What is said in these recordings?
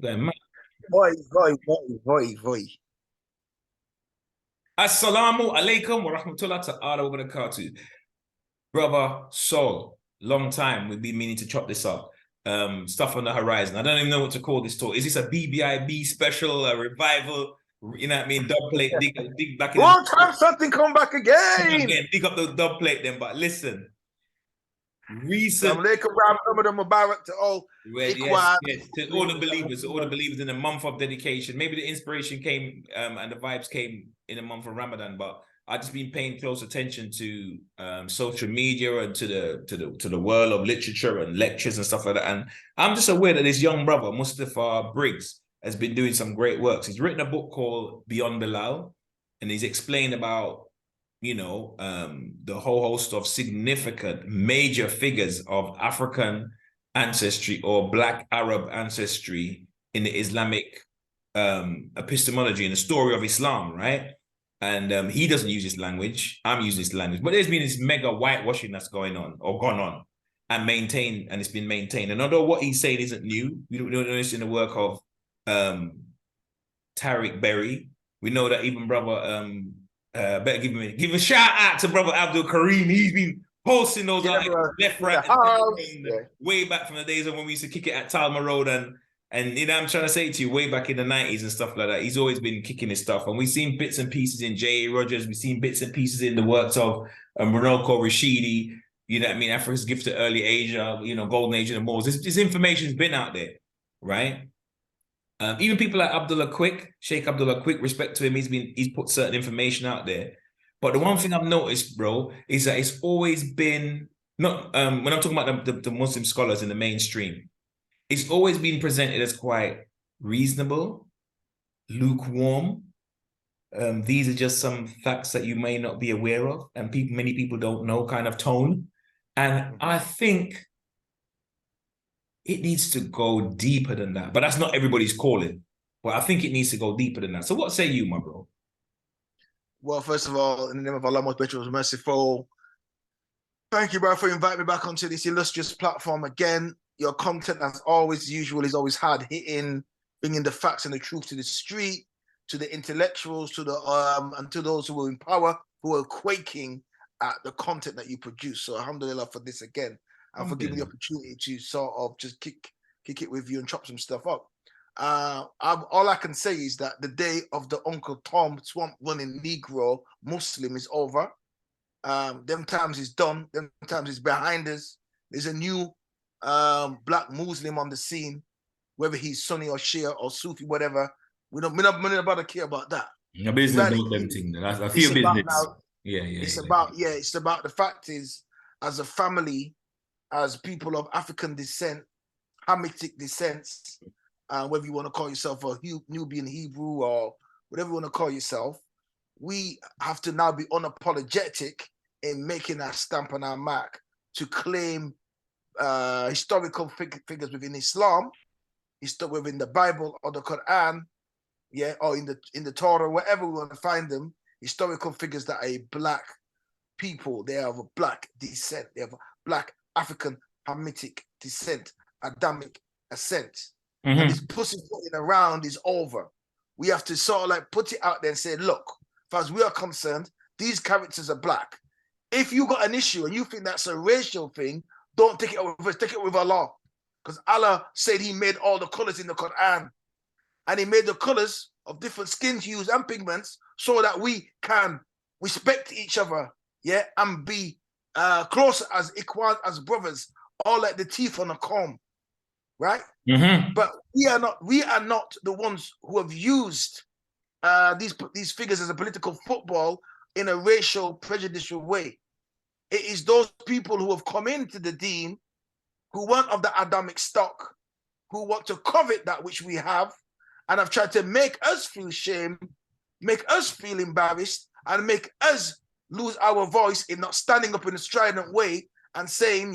Going mad. Voy. Assalamu alaikum wa rahmatullah ta'ala wa barakatuh. Brother Sol, long time we've been meaning to chop this up. Stuff on the horizon. I don't even know what to call this talk. Is this a BBIB special, a revival? You know what I mean? Dub plate, dig back in Long time something come back again. again, dig up the dub plate then. But listen, recent. Assalamu alaikum, Ramadan Mubarak to all Yes, Ikhwan. yes, to all the believers in the month of dedication. Maybe the inspiration came and the vibes came in the month of Ramadan, but I've just been paying close attention to social media and to the world of literature and lectures and stuff like that. And I'm just aware that this young brother, Mustafa Briggs, has been doing some great works. He's written a book called Beyond Bilal, and he's explained about the whole host of significant major figures of African ancestry or Black Arab ancestry in the Islamic epistemology and the story of Islam, right? And he doesn't use this language. I'm using this language. But there's been this mega whitewashing that's going on or gone on and maintained, and it's been maintained. And although what he's saying isn't new, we don't know this in the work of Tariq Berry. We know that even brother, better give a shout out to brother Abdul Kareem. He's been posting those left, right, way back from the days of when we used to kick it at Talma Road and I'm trying to say to you, way back in the 90s and stuff like that, he's always been kicking his stuff. And we've seen bits and pieces in J.A. Rogers, we've seen bits and pieces in the works of Ronoko Rashidi, you know what I mean, Africa's Gift to Early Asia, Golden Age of the Moors. This information's been out there, right? Even people like Abdullah Quick, Sheikh Abdullah Quick, respect to him, he's put certain information out there. But the one thing I've noticed, bro, is that it's always been not when I'm talking about the Muslim scholars in the mainstream, it's always been presented as quite reasonable, lukewarm. These are just some facts that you may not be aware of, and many people don't know kind of tone. And I think it needs to go deeper than that. But that's not everybody's calling. But I think it needs to go deeper than that. So what say you, my bro? Well, first of all, in the name of Allah, most gracious, merciful, thank you, bro, for inviting me back onto this illustrious platform again. Your content, as always, usual, is always hard hitting, bringing the facts and the truth to the street, to the intellectuals, to the and to those who are in power, who are quaking at the content that you produce. So, alhamdulillah for this again, and for giving me the opportunity to sort of just kick it with you and chop some stuff up. All I can say is that the day of the Uncle Tom swamp running Negro Muslim is over. Them times is done. Them times is behind us. There's a new Black Muslim on the scene, whether he's Sunni or Shia or Sufi, whatever. We don't about to care about that. No business about them thing. I feel business. Now, it's about the fact is, as a family, as people of African descent, Hamitic descent, whether you want to call yourself a Nubian Hebrew or whatever you want to call yourself, we have to now be unapologetic in making our stamp on our mark to claim historical figures within Islam, within the Bible or the Quran, or in the Torah, wherever we want to find them, historical figures that are a Black people, they have a Black descent, they have a Black African Hamitic descent, Adamic ascent. Mm-hmm. And this pussyfooting around is over. We have to sort of like put it out there and say, look, as far as we are concerned, these characters are Black. If you got an issue and you think that's a racial thing, don't take it with us, take it with Allah. Because Allah said he made all the colors in the Quran. And he made the colors of different skin hues and pigments so that we can respect each other, and be close as equal, as brothers, all like the teeth on a comb, right? Mm-hmm. But we are not the ones who have used these figures as a political football in a racial, prejudicial way. It is those people who have come into the deen, who want of the Adamic stock, who want to covet that which we have, and have tried to make us feel shame, make us feel embarrassed, and make us lose our voice in not standing up in a strident way and saying,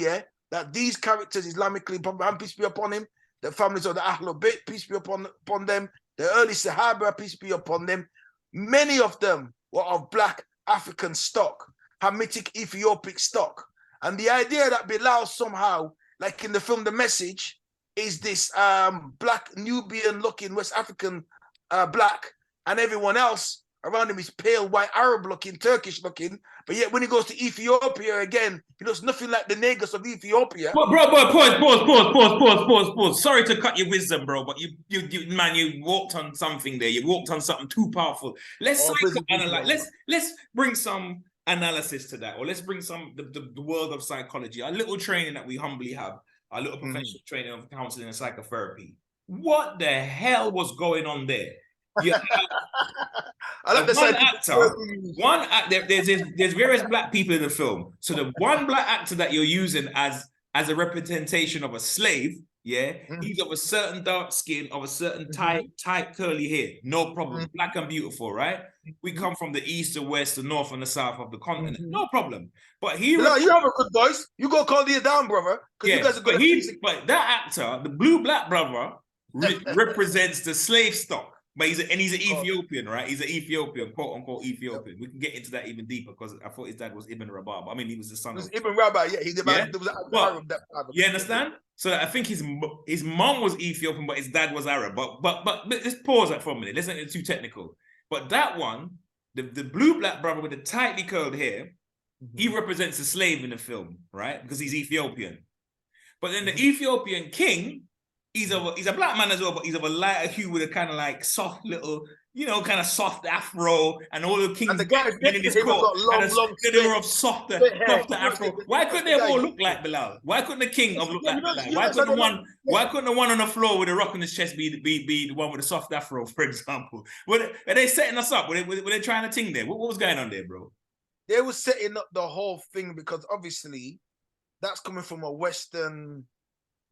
that these characters Islamically, peace be upon him, the families of the Ahlul Bayt, peace be upon them, the early Sahaba, peace be upon them, many of them were of Black African stock, Hamitic Ethiopic stock. And the idea that Bilal somehow, like in the film The Message, is this black Nubian looking West African black, and everyone else around him is pale white Arab looking, Turkish looking. But yet when he goes to Ethiopia again, he looks nothing like the niggas of Ethiopia. Bro, pause. Sorry to cut your wisdom, bro, but you walked on something there. You walked on something too powerful. Let's bring some analysis to that, or let's bring some the world of psychology, a little training that we humbly have, a little professional training of counseling and psychotherapy. What the hell was going on there? You have there's various black people in the film. So the one black actor that you're using as a representation of a slave, he's of a certain dark skin, of a certain tight curly hair. No problem. Black and beautiful, right? We come from the east, the west, the north, and the south of the continent. No problem. But you have a good voice. You go call the down, brother. Yeah, you guys are good but that actor, the blue black brother, represents the slave stock. But he's an Ethiopian, right? He's an Ethiopian, quote unquote Ethiopian. We can get into that even deeper because I thought his dad was Ibn Rabah. But I mean, he was the son of Ibn Rabah. Yeah, you understand? So I think his mom was Ethiopian, but his dad was Arab. But let's pause that for a minute. Let's not get too technical. But that one, the blue black brother with the tightly curled hair, he represents a slave in the film, right? Because he's Ethiopian. But then the Ethiopian king, he's a black man as well, but he's of a lighter hue with a kind of like soft little, kind of soft afro, and all the kings and the guys in his court they were of softer afro. Why couldn't they all look like Bilal? Why couldn't the king have looked like Bilal? Why couldn't the one on the floor with a rock on his chest be the one with a soft afro, for example? Are they setting us up? Were they trying to ting there? What was going on there, bro? They were setting up the whole thing because obviously that's coming from a Western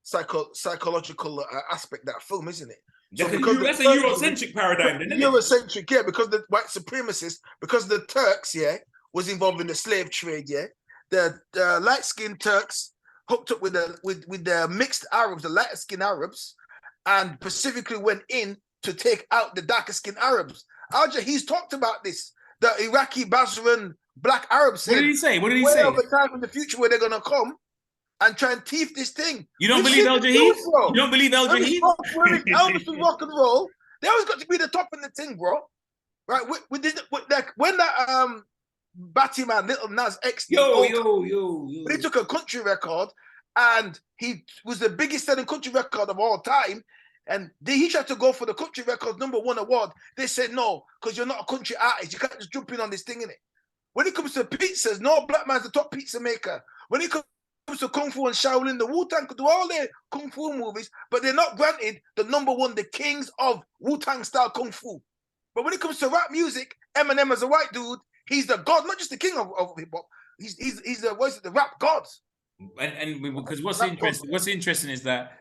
psychological aspect, that film, isn't it? So that's a Eurocentric paradigm, isn't it? Eurocentric, yeah, because the white supremacists, because the Turks, was involved in the slave trade, the light-skinned Turks hooked up with the mixed Arabs, the lighter-skinned Arabs, and specifically went in to take out the darker-skinned Arabs. He's talked about this. The Iraqi Basran black Arabs. What did he say? What did he say? Over time in the future where they're gonna come and try and teeth this thing. You don't believe Al Jahid? You don't believe Al Jahid? Elvis and rock and roll. They always got to be the top in the thing, bro. Right? When that Batty Man, Little Nas X, yo. When he took a country record and he was the biggest selling country record of all time, and he tried to go for the country record #1 award. They said no, because you're not a country artist. You can't just jump in on this thing, innit? When it comes to pizzas, no black man's the top pizza maker. When it comes to Kung Fu and Shaolin, the Wu-Tang could do all their Kung Fu movies, but they're not granted the #1, the kings of Wu-Tang style Kung Fu. But when it comes to rap music, Eminem as a white dude, he's the god, not just the king of hip-hop. He's the rap god. And because what's interesting is that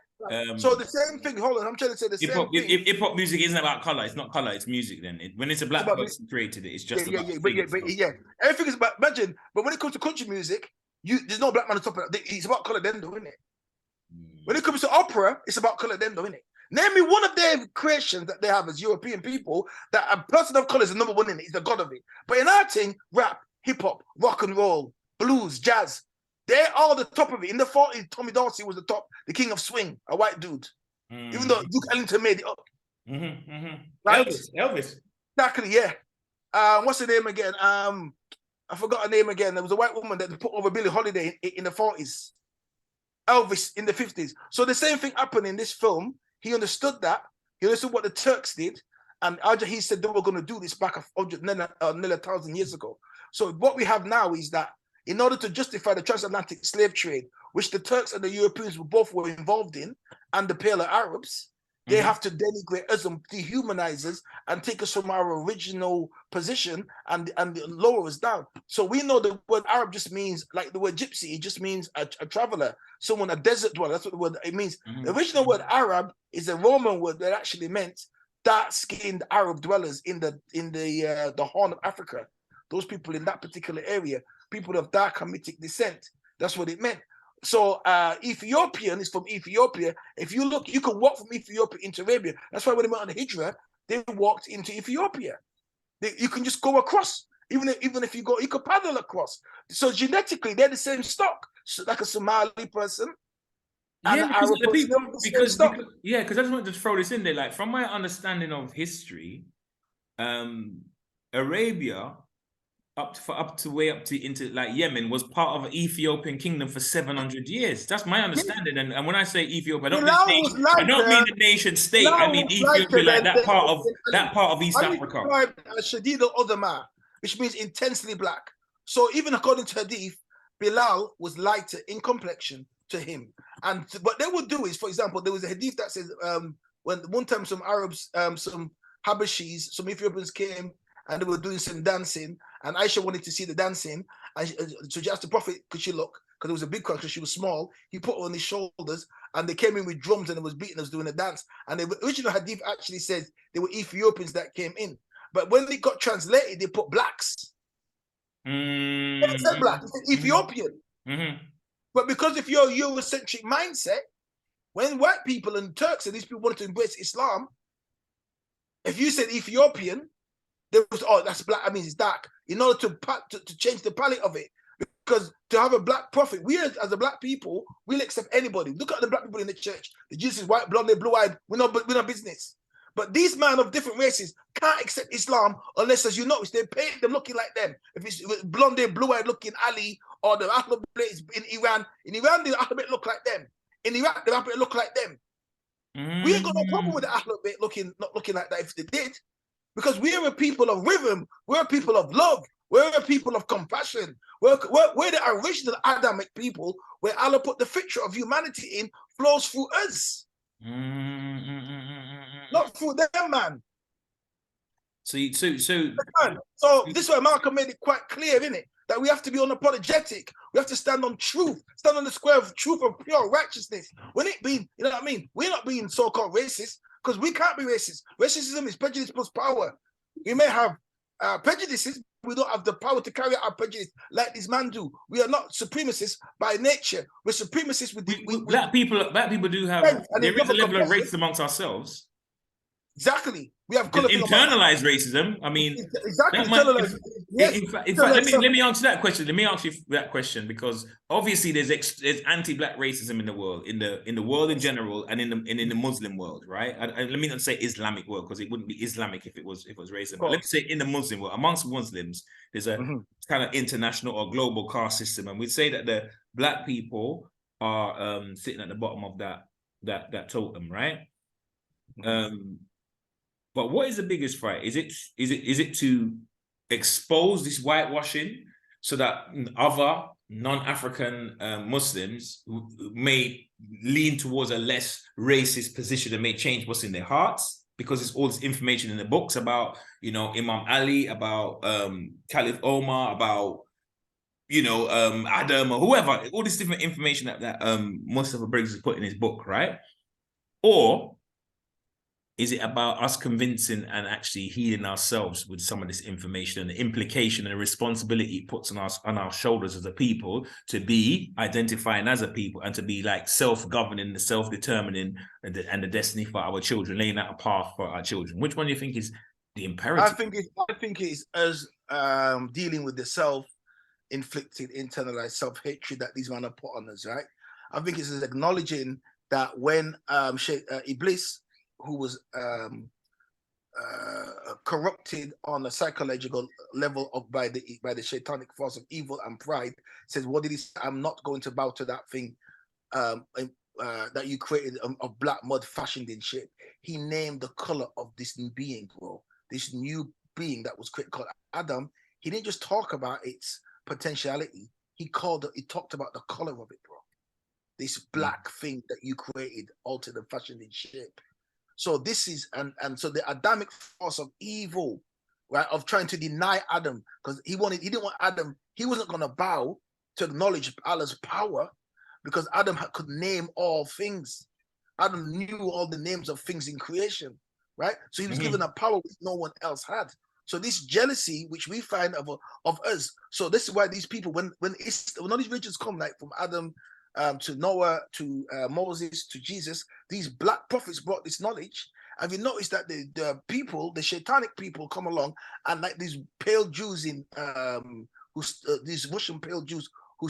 so the same thing. Hold on, I'm trying to say the same thing. Hip hop music isn't about color. It's not color. It's music. Then when it's a black person created it, it's just everything is about. Imagine, but when it comes to country music, there's no black man on top of it. It's about color, then, though, isn't it? When it comes to opera, it's about color, then, though, isn't it? Name me one of their creations that they have as European people that a person of color is the #1 in it. He's the god of it. But in our thing, rap, hip hop, rock and roll, blues, jazz. They're all the top of it. In the 40s, Tommy Dorsey was the top, the king of swing, a white dude. Even though Duke Ellington made it up. Right? Elvis. Exactly, yeah. What's her name again? I forgot her name again. There was a white woman that put over Billie Holiday in the 40s. Elvis in the 50s. So the same thing happened in this film. He understood that. He understood what the Turks did. And he said they were going to do this back 1,000 years ago. So what we have now is that in order to justify the transatlantic slave trade, which the Turks and the Europeans were involved in, and the paler Arabs, they have to denigrate us and dehumanize us and take us from our original position and lower us down. So we know the word Arab just means, like the word gypsy, it just means a traveler, someone, a desert dweller. That's what the word it means. The original word Arab is a Roman word that actually meant dark-skinned Arab dwellers in the Horn of Africa. Those people in that particular area, people of dark Hamitic descent. That's what it meant. So Ethiopian is from Ethiopia. If you look, you can walk from Ethiopia into Arabia. That's why when they went on the Hijra, they walked into Ethiopia. You can just go across. Even if you go, you could paddle across. So genetically, they're the same stock. So like a Somali person, And Yeah, the because Arab the person, people, because yeah, because I just wanted to throw this in there. Like from my understanding of history, Arabia up to way up to into like Yemen was part of an Ethiopian kingdom for 700 years. That's my understanding. And when I say Ethiopia, Bilal was I don't lighter. mean the nation state. I Bilal mean was Ethiopia, lighter like than that part of East Ali Africa. described as Shadid al-Udama, which means intensely black. So even according to Hadith, Bilal was lighter in complexion to him. And what they would do is, for example, there was a Hadith that says when one time some Arabs, some Habashis, some Ethiopians came and they were doing some dancing, and Aisha wanted to see the dancing, and so she asked the Prophet, could she look? Because it was a big crowd, because she was small. He put her on his shoulders, and they came in with drums and it was beating us doing a dance. And the original Hadith actually says they were Ethiopians that came in. But when it got translated, they put blacks. It said black, it said Ethiopian. But because if you're a Eurocentric mindset, when white people and Turks and these people wanted to embrace Islam, if you said Ethiopian, there was, oh, that's black, I mean it's dark. In order to change the palette of it. Because to have a black prophet, we as a black people, we'll accept anybody. Look at the black people in the church. The Jesus is white, blonde, blue-eyed. We're not business. But these men of different races can't accept Islam unless, as you notice, they paint them looking like them. If it's blonde, blue-eyed looking Ali, or the Ahlul Bayt in Iran the Ahlul Bayt look like them. In Iraq, the Ahlul Bayt look like them. We ain't got no problem with the Ahlul Bayt not looking like that if they did. Because we are a people of rhythm. We're a people of love. We're a people of compassion. We're the original Adamic people where Allah put the fixture of humanity in flows through us. Not through them, man. So this is why Malcolm made it quite clear, isn't it? That we have to be unapologetic. We have to stand on truth, stand on the square of truth and pure righteousness. When it being, you know what I mean? We're not being so-called racist because we can't be racist. Racism is prejudice plus power. We may have prejudices, we don't have the power to carry out our prejudice like these men do. We are not supremacists by nature. We're supremacists with black people do have there is a level of race amongst ourselves. Exactly. We have internalized racism. I mean, exactly. In fact, let me answer that question. Let me ask you that question because obviously there's anti-black racism in the world, in the world in general, and in the Muslim world, right? Let me not say Islamic world because it wouldn't be Islamic if it was racism. But let me say in the Muslim world, amongst Muslims, there's a kind of international or global caste system, and we'd say that the black people are sitting at the bottom of that totem, right? But what is the biggest fight? Is it to expose this whitewashing so that other non-African Muslims may lean towards a less racist position and may change what's in their hearts? Because there's all this information in the books about, Imam Ali, about Caliph Omar, about, Adam or whoever, all this different information that Mustafa Briggs has put in his book, right? Or is it about us convincing and actually healing ourselves with some of this information and the implication and the responsibility it puts on our shoulders as a people to be identifying as a people and to be like self-governing, the self-determining and the destiny for our children, laying out a path for our children? Which one do you think is the imperative? I think it's us dealing with the self-inflicted, internalized self-hatred that these men have put on us, right? I think it's acknowledging that when Iblis, who was corrupted on a psychological level by the shaitanic force of evil and pride, says, what did he say? I'm not going to bow to that thing that you created of black mud fashioned in shape. He named the color of this new being, bro. This new being that was created called Adam. He didn't just talk about its potentiality. He talked about the color of it, bro. This black thing that you created, altered and fashioned in shape. So this is, and so the Adamic force of evil, right, of trying to deny Adam, because he didn't want Adam, he wasn't going to bow to acknowledge Allah's power, because Adam could name all things. Adam knew all the names of things in creation, right? So he was given a power which no one else had. So this jealousy, which we find of us, so this is why these people, when all these religions come, like from Adam, to Noah, to Moses, to Jesus, these black prophets brought this knowledge. Have you noticed that the people, the Shaitanic people, come along and like these pale Jews these Russian pale Jews who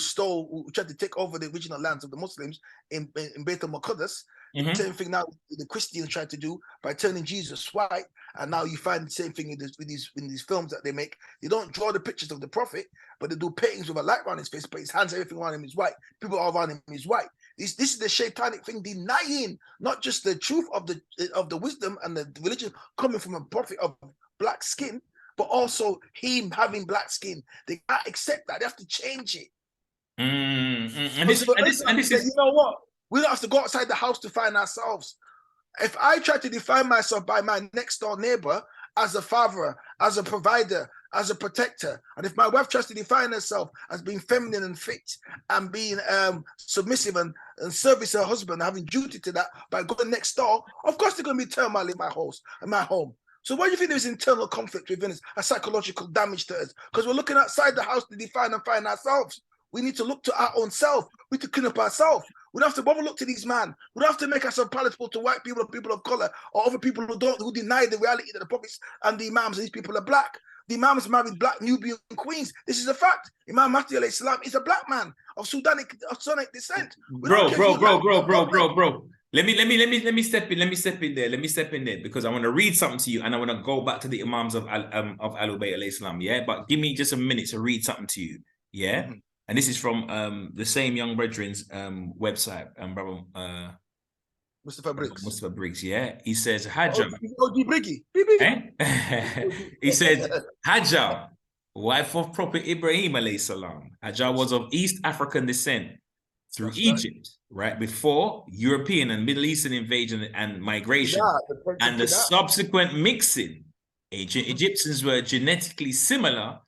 tried to take over the original lands of the Muslims in Beit al-Maqdis. The same thing now the Christians tried to do by turning Jesus white, and now you find the same thing in these films that they make. They don't draw the pictures of the prophet, but they do paintings with a light around his face, but his hands, everything around him is white. People all around him is white. This is the Shaitanic thing, denying not just the truth of the wisdom and the religion coming from a prophet of black skin, but also him having black skin. They can't accept that. They have to change it. And this is, you know what? We don't have to go outside the house to find ourselves. If I try to define myself by my next door neighbor as a father, as a provider, as a protector, and if my wife tries to define herself as being feminine and fit and being submissive and service her husband, having duty to that by going next door, of course there's going to be turmoil in my house, in my home. So why do you think there's internal conflict within us, a psychological damage to us? Because we're looking outside the house to define and find ourselves. We need to look to our own self. We need to clean up ourselves. We don't have to bother look to these men. We don't have to make ourselves palatable to white people or people of color or other people who deny the reality that the prophets and the imams and these people are black. The imams married black Nubian queens. This is a fact. Imam Mahdi alayhi salam is a black man of Sudanic descent. Bro. Let me step in there because I want to read something to you and I want to go back to the imams of Ahlul Bayt alayhi salam. Yeah, but give me just a minute to read something to you. Yeah. Mm-hmm. And this is from the same Young Brethren's website, brother Mustafa Briggs. Mustafa Briggs, yeah. He says, Hajjah. He says, Hajjah, wife of Prophet Ibrahim alayhi salam. Hajjah was of East African descent through Egypt, right? Before European and Middle Eastern invasion and migration and the subsequent mixing. Ancient Egyptians were genetically similar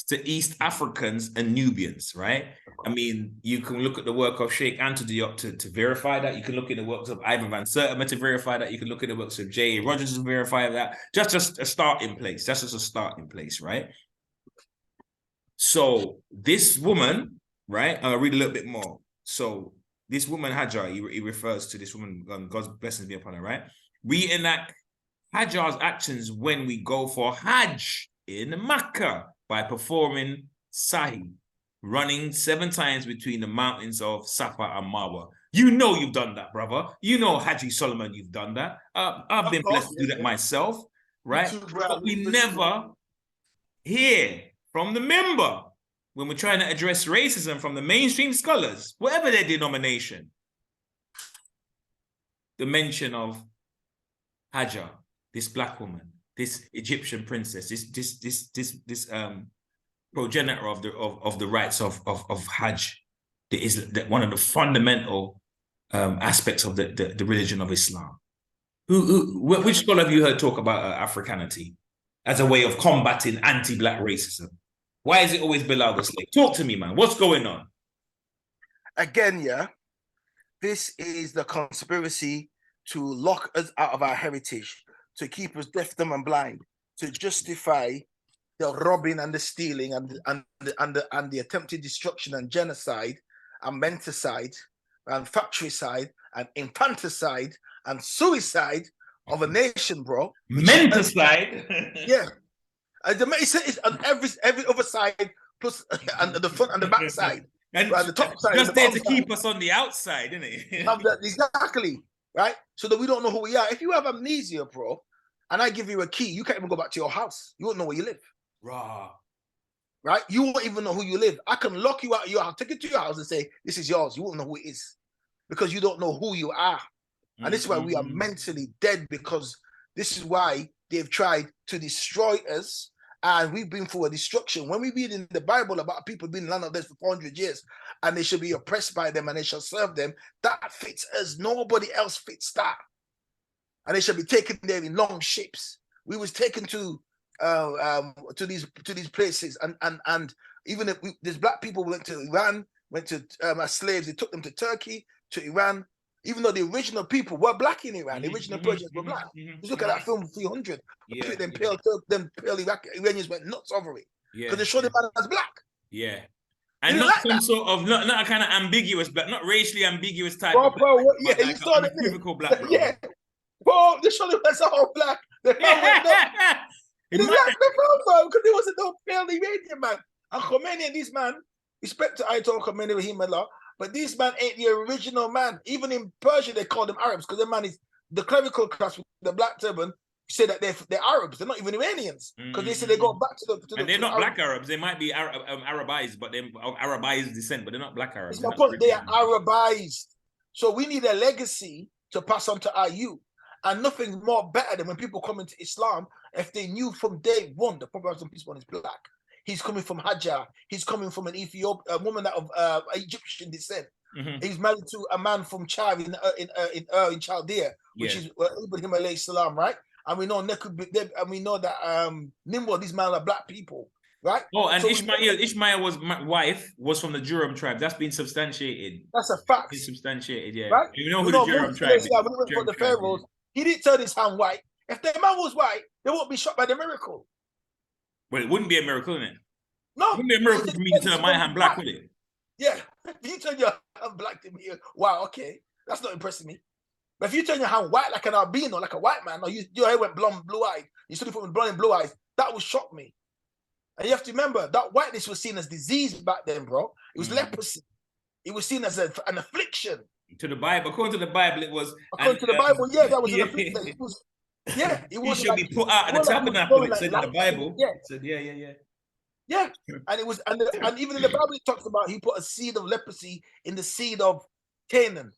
to East Africans and Nubians, right? I mean, you can look at the work of Sheikh Anta Diop to verify that. You can look at the works of Ivan van Sertima to verify that. You can look at the works of J.A. Rogers to verify that. Just a starting place. That's just a starting place, right? So this woman, right? I'll read a little bit more. So this woman, Hajjah, he refers to this woman, God's blessings be upon her, right? We enact Hajjah's actions when we go for Hajj in Makkah by performing Sahi, running 7 times between the mountains of Safa and Marwa. You know you've done that, brother. You know, Haji Soliman, you've done that. I've been blessed to do that myself, right? But we never hear from the member when we're trying to address racism from the mainstream scholars, whatever their denomination, the mention of Hajjah, this black woman, this Egyptian princess, this progenitor of the rites of Hajj, that is one of the fundamental aspects of the religion of Islam. Which scholar have you heard talk about Africanity as a way of combating anti-black racism? Why is it always Bilal the slave? Talk to me, man. What's going on? Again, yeah, this is the conspiracy to lock us out of our heritage, to keep us deaf, dumb, and blind, to justify the robbing and the stealing and the attempted destruction and genocide and menticide and factorycide and infanticide and suicide of a nation, bro. Menticide? Yeah. It's on every other side, plus and the front and the back side. And right, the top side. Just there to keep us on the outside, isn't it? Exactly. Right? So that we don't know who we are. If you have amnesia, bro, and I give you a key, you can't even go back to your house. You won't know where you live. Raw. Right? You won't even know who you live. I can lock you out of your house, take it to your house and say, this is yours. You won't know who it is. Because you don't know who you are. And this is why we are mentally dead, because this is why they've tried to destroy us, and we've been through a destruction. When we read in the Bible about people being in the land of this for 400 years, and they shall be oppressed by them, and they shall serve them, that fits us. Nobody else fits that. And they shall be taken there in long ships. We was taken to these places, and even if there's black people went to Iran, went to as slaves, they took them to Turkey, to Iran. Even though the original people were black in Iran, the original Persians were black. Just look at that film 300. Yeah, them pale Iranians went nuts over it because they showed them as black. Yeah, and not like some that. Sort of not a kind of ambiguous black, not racially ambiguous type. Bro, yeah, like you saw the typical black. Bro. Yeah, bro, they showed them as all black. They went nuts. It's like the film, because there wasn't no pale Iranian man. And Khomeini and this man, Respect to Ayatollah Khomeini Rahimahullah, but this man ain't the original man. Even in Persia, they call them Arabs because the man is the clerical class with the black turban. Say that they're Arabs. They're not even Iranians because they say they go back to the and they're not black Arabs. They might be Arabized, but they're of Arabized descent, but they're not black Arabs. It's my point. They are Arabized. So we need a legacy to pass on to our youth. And nothing more better than when people come into Islam, if they knew from day one the Prophet of peace is black. He's coming from Hajjah. He's coming from an Ethiopian, a woman of Egyptian descent. He's married to a man from Char in Chaldea, which is Ibrahim alayhi salam, right? And we know that Nimrod, these men are black people, right? Oh, and so Ishmael's wife was from the Durham tribe. That's been substantiated. That's a fact. It's substantiated, yeah. Right? You know who the Durham tribe is? When he went for the pharaohs, he didn't turn his hand white. If the man was white, they won't be shot by the miracle. Well, it wouldn't be a miracle, innit? No. It wouldn't be a miracle for me to turn my hand black, would it? Yeah. If you turn your hand black to me, wow, okay. That's not impressing me. But if you turn your hand white like an albino, like a white man, or your hair went blonde, blue-eyed, you stood with blonde and blue eyes, that would shock me. And you have to remember, that whiteness was seen as disease back then, bro. It was leprosy. It was seen as an affliction. To the Bible, according to the Bible, it was. According to the Bible, yeah, that was an affliction. It was, yeah, it was. You should be put out of the tabernacle. It said in the Bible. Yeah, it said, yeah. Yeah, and it was, and even in the Bible, it talks about he put a seed of leprosy in the seed of Canaan.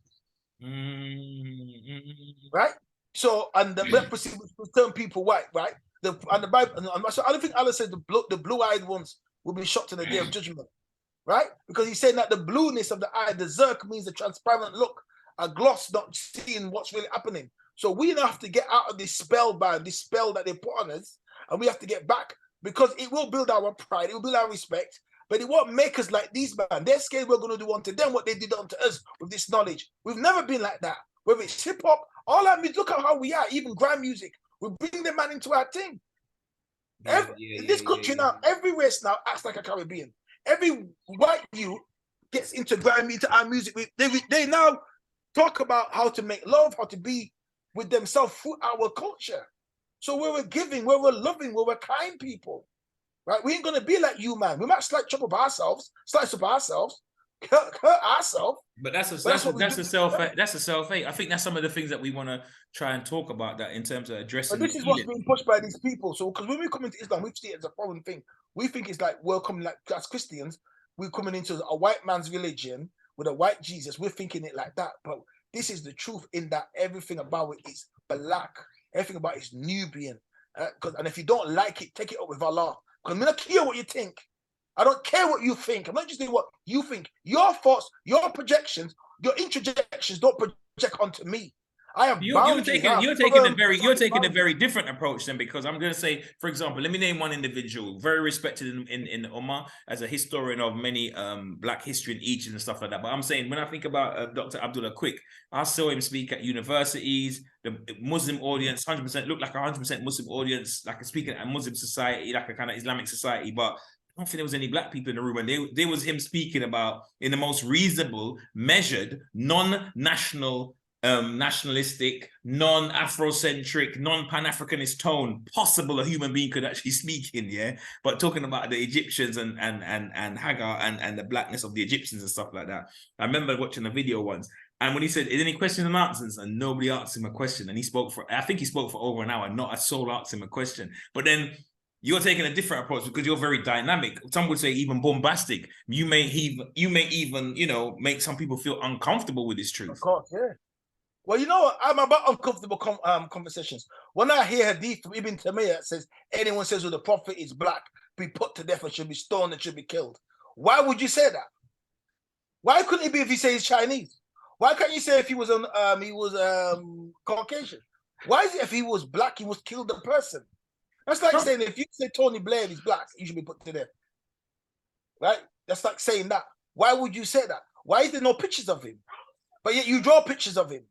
Right. So, and the leprosy would turn people white, right? And the Bible, so I don't think Allah said the blue-eyed ones will be shot in the day of judgment, right? Because he's saying that the blueness of the eye, the zirk means a transparent look, a gloss, not seeing what's really happening. So we now have to get out of this spellbound, this spell that they put on us, and we have to get back because it will build our pride, it will build our respect, but it won't make us like these man. They're scared we're going to do unto them what they did unto us with this knowledge. We've never been like that. Whether it's hip hop, all that music, look at how we are, even grand music. We bring the man into our thing. In this country now, every race now acts like a Caribbean. Every white youth gets into grand music, into our music. They now talk about how to make love, how to be with themselves through our culture. So we're giving, we're loving, we're kind people. Right? We ain't gonna be like you, man. We might slice up ourselves, hurt ourselves. But that's a self-hate. I think that's some of the things that we want to try and talk about that in terms of addressing. But this is what's being pushed by these people. So because when we come into Islam, we see it as a foreign thing. We think it's like we're coming, like as Christians, we're coming into a white man's religion with a white Jesus. We're thinking it like that. But this is the truth in that everything about it is black. Everything about it is Nubian. And if you don't like it, take it up with Allah. Because I'm not care what you think. I don't care what you think. I'm not just saying what you think. Your thoughts, your projections, your interjections don't project onto me. I have you're taking a very different approach then, because I'm going to say, for example, let me name one individual very respected in Ummah as a historian of many black history in Egypt and stuff like that. But I'm saying when I think about Dr. Abdullah Quick, I saw him speak at universities. The Muslim audience 100% looked like a 100% Muslim audience, like speaking at a Muslim society, like a kind of Islamic society, but I don't think there was any black people in the room, and there was him speaking about in the most reasonable, measured, non-national, nationalistic, non-Afrocentric, non-Pan-Africanist tone possible a human being could actually speak in, yeah. But talking about the Egyptians and Hagar and the blackness of the Egyptians and stuff like that. I remember watching a video once, and when he said, "Is any questions and answers?" and nobody asked him a question, and I think he spoke for over an hour, not a soul asked him a question. But then you're taking a different approach because you're very dynamic. Some would say even bombastic. You may even, make some people feel uncomfortable with this truth. Of course, yeah. Well, you know what? I'm about uncomfortable conversations. When I hear hadith from Ibn Taymiyyah that says anyone says the prophet is black, be put to death and should be stoned and should be killed. Why would you say that? Why couldn't it be if he says Chinese? Why can't you say if he was Caucasian? Why is it if he was black, he was killed a person? That's like saying if you say Tony Blair is black, you should be put to death. Right? That's like saying that. Why would you say that? Why is there no pictures of him? But yet you draw pictures of him.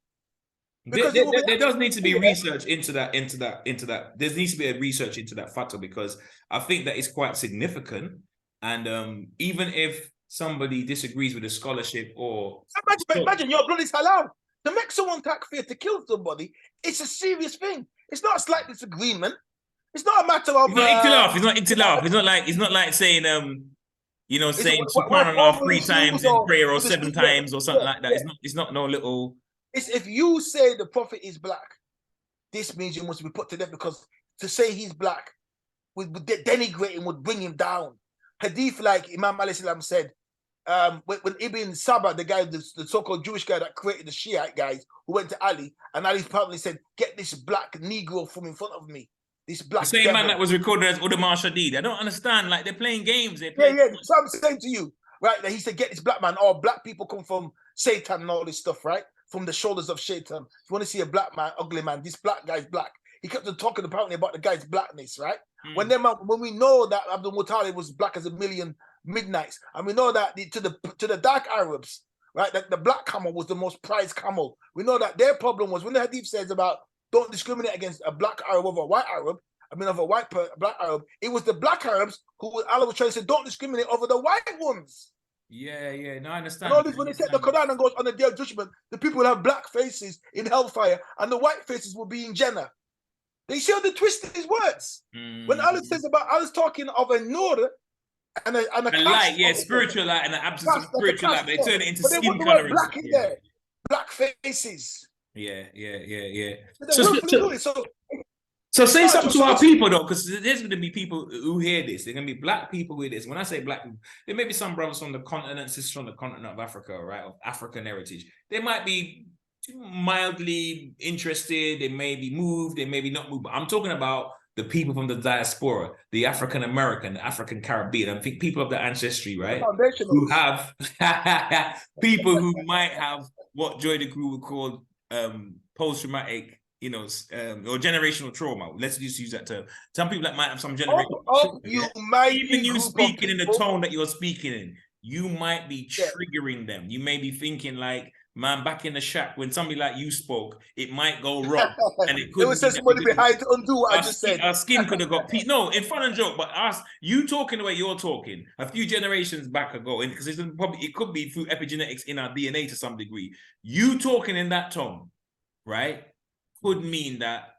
There does need to be research into that. There needs to be a research into that factor, because I think that is quite significant. And even if somebody disagrees with the scholarship or imagine your blood is halal. To make someone takfir, to kill somebody, it's a serious thing. It's not a slight disagreement. It's not a matter of It's not ikhtilaf. It's not like saying You know, saying subhanallah 3 times in prayer or 7 times or something like that. It's not no little. It's if you say the prophet is black, this means you must be put to death, because to say he's black would denigrate him, would bring him down. Hadith, like Imam alayhi salam said, when Ibn Saba, the guy, the so-called Jewish guy that created the Shiite guys, who went to Ali, and Ali probably said, "Get this black Negro from in front of me." This black the same devil. Man that was recorded as Udamar Shadid. I don't understand. Like, they're playing games. Yeah. So I'm saying to you, right? That he said, "Get this black man." Or black people come from Satan and all this stuff, right? From the shoulders of Satan. If you want to see a black man, ugly man, this black guy's black. He kept on talking apparently about the guy's blackness, right? When we know that Abdul Muttalib was black as a million midnights, and we know that to the dark Arabs, right, that the black camel was the most prized camel. We know that their problem was when the Hadith says about don't discriminate against a black Arab over a white Arab. Of a black Arab, it was the black Arabs who Allah was trying to say don't discriminate over the white ones. Yeah, no, I understand. And all this, when they said the Quran and goes on the day of judgment, the people will have black faces in hellfire and the white faces will be in Jannah. They see how they twist his words. When Allah says about Allah's talking of a nur and a light, spiritual light and the absence of spiritual light, but they turn it into skin coloring. Black in there, black faces. Yeah. So say something to our people though, because there's going to be people who hear this. They're going to be black people who hear this. When I say black people, there may be some brothers from the continent, sisters from the continent of Africa, right, of African heritage. They might be mildly interested. They may be moved. They may be not moved. But I'm talking about the people from the diaspora, the African American, the African Caribbean. I think people of the ancestry, right, who have people who might have what Joy the Crew would call post-traumatic, or generational trauma. Let's just use that term. Some people that might have some generational trauma. Even you speaking in the tone that you're speaking in, you might be triggering them. You may be thinking like, man, back in the shack when somebody like you spoke, it might go wrong, and it could. There was somebody behind to undo what I just said. Our skin could have got peaked. No, in fun and joke, but you talking the way you're talking a few generations back ago, and because it could be through epigenetics in our DNA to some degree. You talking in that tone, right, could mean that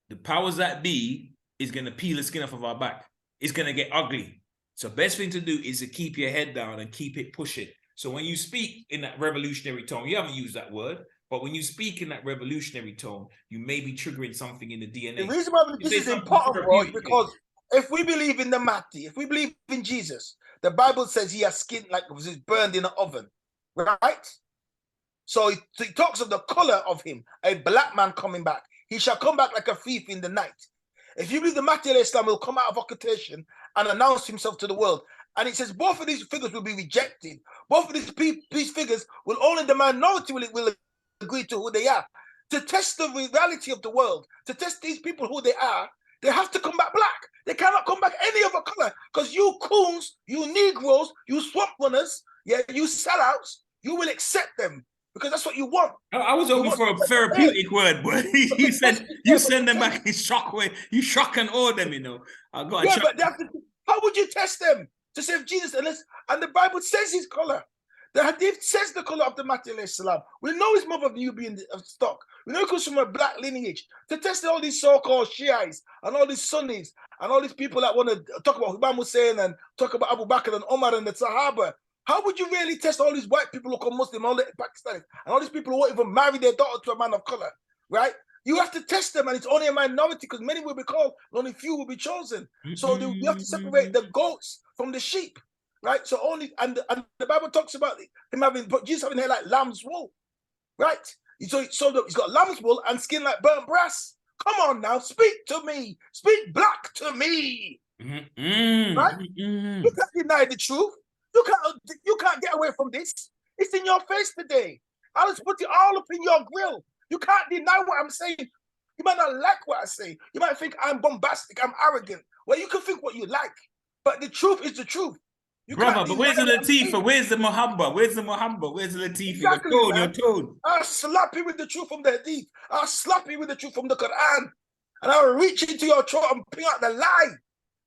the powers that be is going to peel the skin off of our back. It's going to get ugly. So best thing to do is to keep your head down and keep it pushing. So when you speak in that revolutionary tone, you haven't used that word, but when you speak in that revolutionary tone, you may be triggering something in the DNA. The reason why this is important, bro, is because if we believe in the Mahdi, if we believe in Jesus, the Bible says he has skin like it was burned in an oven, right? So it talks of the color of him, a black man coming back. He shall come back like a thief in the night. If you believe the Mahdi al-Islam will come out of occultation and announce himself to the world, and it says both of these figures will be rejected. Both of these figures will only the minority will agree to who they are. To test the reality of the world, to test these people who they are, they have to come back black. They cannot come back any other color, because you coons, you Negroes, you swamp runners, you sellouts, you will accept them. Because that's what you want. I was hoping for a therapeutic word, but you said you send them back in shock way. You shock and awe them, but how would you test them to say if Jesus and the Bible says his color? The Hadith says the color of the Mahdi alayhi salam. We know his mother knew being of stock. We know he comes from a black lineage. To test all these so-called Shiites and all these Sunnis and all these people that want to talk about Imam Hussein and talk about Abu Bakr and Omar and the Sahaba. How would you really test all these white people who come Muslim, all the Pakistanis, and all these people who won't even marry their daughter to a man of color, right? You have to test them, and it's only a minority because many will be called, and only few will be chosen. So you have to separate the goats from the sheep, right? So and the Bible talks about him Jesus having hair like lamb's wool, right? So he's got lamb's wool and skin like burnt brass. Come on now, speak to me, speak black to me, right? You can't deny the truth. You can't get away from this. It's in your face today. I'll just put it all up in your grill. You can't deny what I'm saying. You might not like what I say. You might think I'm bombastic, I'm arrogant. Well, you can think what you like, but the truth is the truth. Brother, but where's the Latifa? Where's the Muhammad? Where's the Muhammad? Where's the Latifa? Exactly, your tone. I'll slap you with the truth from the Hadith. I'll slap you with the truth from the Quran. And I'll reach into your throat and bring out the lie.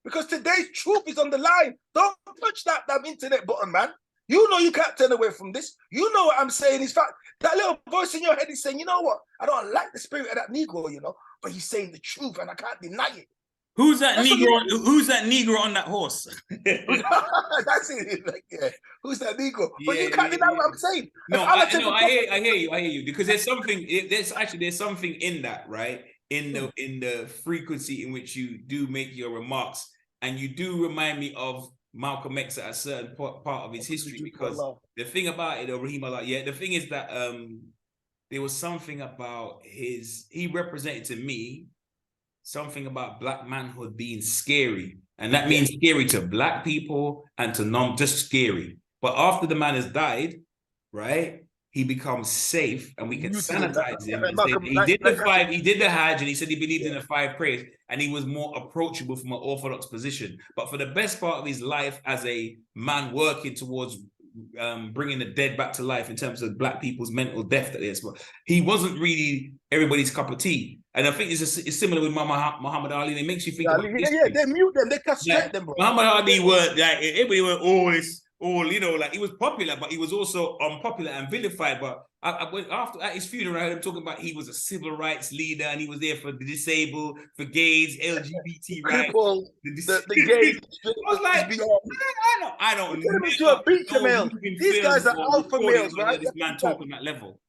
Because today's truth is on the line. Don't touch that damn internet button, man. You know you can't turn away from this. You know what I'm saying. In fact, that little voice in your head is saying, you know what? I don't like the spirit of that Negro, but he's saying the truth and I can't deny it. Who's that Negro? Who's that Negro on that horse? That's it. Like, yeah. Who's that Negro? But you can't deny what I'm saying. No, I hear you. Because there's something. There's something in that, right? In the frequency in which you do make your remarks, and you do remind me of Malcolm X at a certain part of his history. Because the thing about it, Raheem Allah, the thing is that there was something about he represented to me something about black manhood being scary. And that means scary to black people and to just scary. But after the man has died, right, he becomes safe and we can sanitize him. He did the Hajj and he said he believed in the 5 prayers and he was more approachable from an Orthodox position. But for the best part of his life as a man working towards bringing the dead back to life in terms of black people's mental death, that is, but he wasn't really everybody's cup of tea. And I think it's similar with Muhammad Ali. It makes you think. They mute them, they castrate them, bro. Muhammad Ali weren't like everybody went like he was popular, but he was also unpopular and vilified. But after at his funeral, I heard him talking about he was a civil rights leader and he was there for the disabled, for gays, LGBT rights, the gays. I was like, I don't know. These guys are alpha males, right? This man talking that level.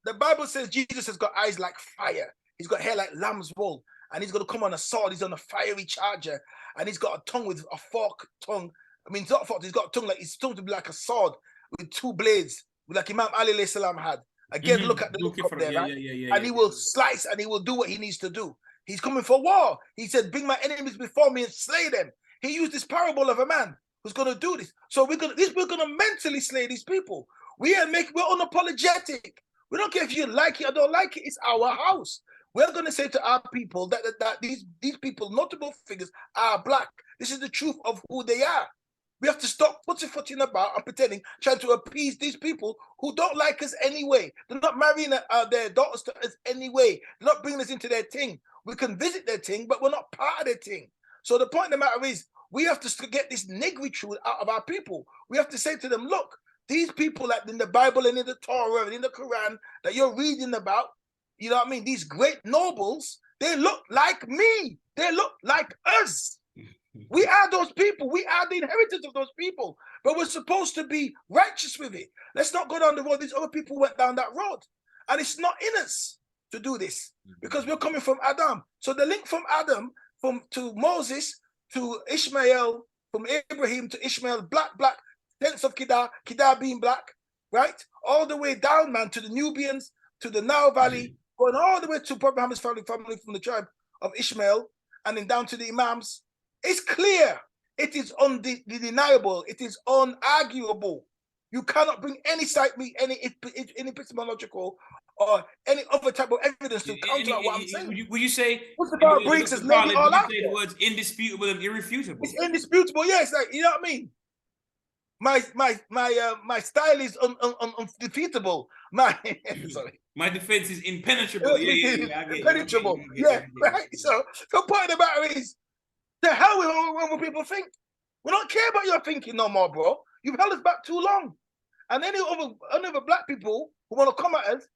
The Bible says Jesus has got eyes like fire. He's got hair like lamb's wool, and he's going to come on a sword. He's on a fiery charger, and he's got a tongue with a fork tongue. I mean, it's not fork. He's got a tongue like his tongue to be like a sword with 2 blades, like Imam Ali alayhi salam had. Again, look at the look up there, right? And he will slice, and he will do what he needs to do. He's coming for war. He said, "Bring my enemies before me and slay them." He used this parable of a man who's going to do this. So we're going to mentally slay these people. We're unapologetic. We don't care if you like it or don't like it. It's our house. We're going to say to our people that these people, notable figures, are black. This is the truth of who they are. We have to stop pussyfooting about and pretending, trying to appease these people who don't like us anyway. They're not marrying their daughters to us anyway. They're not bringing us into their thing. We can visit their thing, but we're not part of their thing. So the point of the matter is, we have to get this negritude out of our people. We have to say to them, look, these people that in the Bible and in the Torah and in the Quran that you're reading about, you know what I mean? These great nobles, they look like me. They look like us. We are those people. We are the inheritance of those people. But we're supposed to be righteous with it. Let's not go down the road. These other people went down that road. And it's not in us to do this because we're coming from Adam. So the link from Adam to Moses to Ishmael, from Abraham to Ishmael, black, sense of Kedar being black, right? All the way down, man, to the Nubians, to the Nile Valley, going all the way to Prophet Muhammad's family from the tribe of Ishmael, and then down to the Imams. It's clear. It is undeniable. It is unarguable. You cannot bring any any epistemological or any other type of evidence to counter what I'm saying. Would you say Mustafa Briggs has laid it all out? The words indisputable and irrefutable. It's indisputable. Yeah, it's like, you know what I mean. My style is undefeatable. My defense is impenetrable. Impenetrable. Yeah, right. So the point of the matter is, the hell with what people think. We don't care about your thinking no more, bro. You've held us back too long. And any other black people who want to come at us,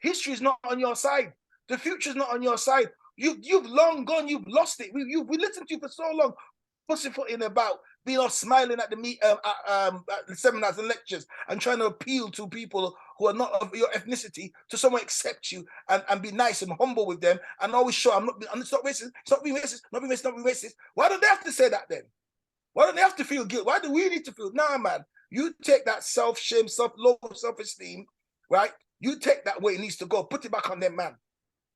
history is not on your side. The future is not on your side. You've long gone. You've lost it. We listened to you for so long, pussyfooting about being all smiling at the seminars and lectures and trying to appeal to people who are not of your ethnicity to someone accept you and be nice and humble with them and always show I'm not racist, not being racist. Why don't they have to say that then? Why don't they have to feel guilt? Why do we need to feel? Nah, man, you take that self-shame, self-love, self-esteem, right? You take that where it needs to go, put it back on them, man.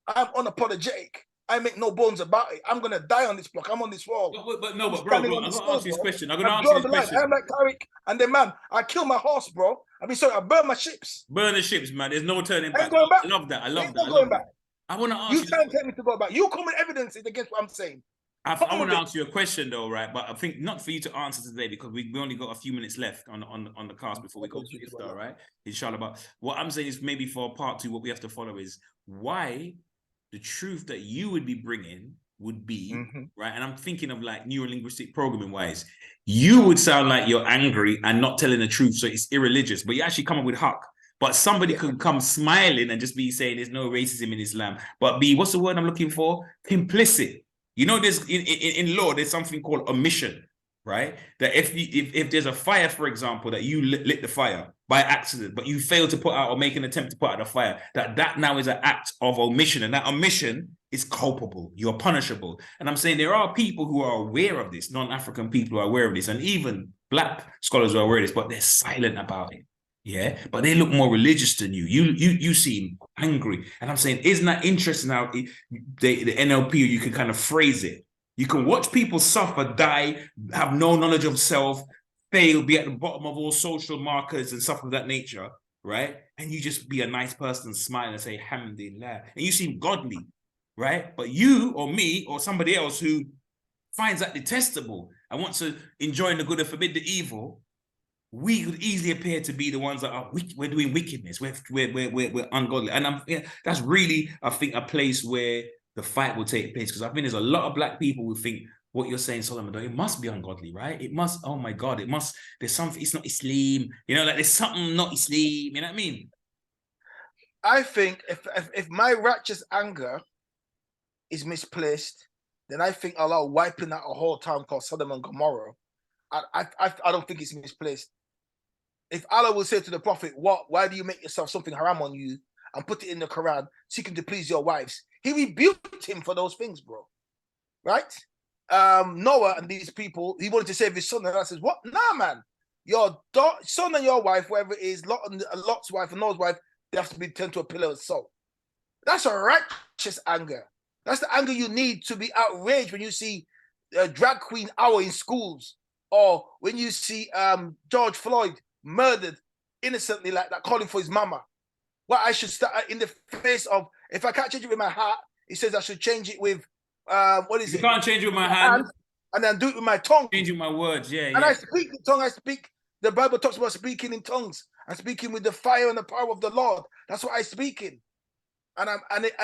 I'm unapologetic. I make no bones about it. I'm gonna die on this block. I'm on this wall. But bro, I'm gonna ask you this question. I'm like Tariq, and then man, I kill my horse, bro. I burn my ships. Burn the ships, man. There's no turning back. I love that. I love that. I want to ask you. Can't get me to go back. You come with evidence against what I'm saying. I want to ask you a question though, right? But I think not for you to answer today because we only got a few minutes left on the cast before we go to the star, right? Inshallah. But what I'm saying is maybe for part 2, what we have to follow is why the truth that you would be bringing would be, right? And I'm thinking of like neuro-linguistic programming wise, you would sound like you're angry and not telling the truth, so it's irreligious, but you actually come up with haqq. But somebody could come smiling and just be saying there's no racism in Islam, but be, what's the word I'm looking for? Complicit. You know, there's in law, there's something called omission, right? That if there's a fire, for example, that you lit the fire by accident, but you fail to put out or make an attempt to put out the fire, that now is an act of omission, and that omission is culpable. You're punishable. And I'm saying there are people who are aware of this, non-African people who are aware of this, and even Black scholars are aware of this, but they're silent about it. Yeah, but they look more religious than you. You seem angry, and I'm saying, isn't that interesting? How the NLP, you can kind of phrase it. You can watch people suffer, die, have no knowledge of self, fail, be at the bottom of all social markers and stuff of that nature, right? And you just be a nice person, smile and say, "Alhamdulillah," and you seem godly, right? But you or me or somebody else who finds that detestable and wants to enjoy the good and forbid the evil, we could easily appear to be the ones that are we're doing wickedness, we're ungodly. And that's really, I think, a place where the fight will take place, because I think there's a lot of Black people who think what you're saying, Soliman, it must be ungodly, right? It must, oh my God, it must, there's something, it's not Islam, you know, like there's something not Islam, you know what I mean? I think if my righteous anger is misplaced, then I think Allah wiping out a whole town called Sodom and Gomorrah. I don't think it's misplaced. If Allah will say to the Prophet, why do you make yourself something haram on you and put it in the Quran, seeking to please your wives? He rebuked him for those things, bro. Right? Noah and these people, he wanted to save his son, and I says, what? Nah, man. Your son and your wife, whoever it is, Lot's wife and Noah's wife, they have to be turned to a pillar of salt. That's a righteous anger. That's the anger you need to be outraged when you see a drag queen hour in schools, or when you see George Floyd murdered innocently like that, calling for his mama. What I should start in the face of, if I can't change it with my heart, it says I should change it with what is you it? You can't change it with my hand. And then do it with my tongue. Change with my words, yeah. And I speak the tongue, I speak. The Bible talks about speaking in tongues. I'm speaking with the fire and the power of the Lord. That's what I speak in. And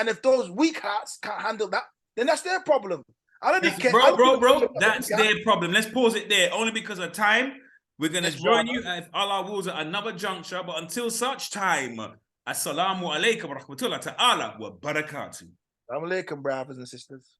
if those weak hearts can't handle that, then that's their problem. Bro, that's their problem. Let's pause it there, only because of time. We're going to join you if Allah wills at another juncture. But until such time, Assalamu alaikum wa rahmatullahi ta'ala wa barakatuh. Assalamu alaikum, brothers and sisters.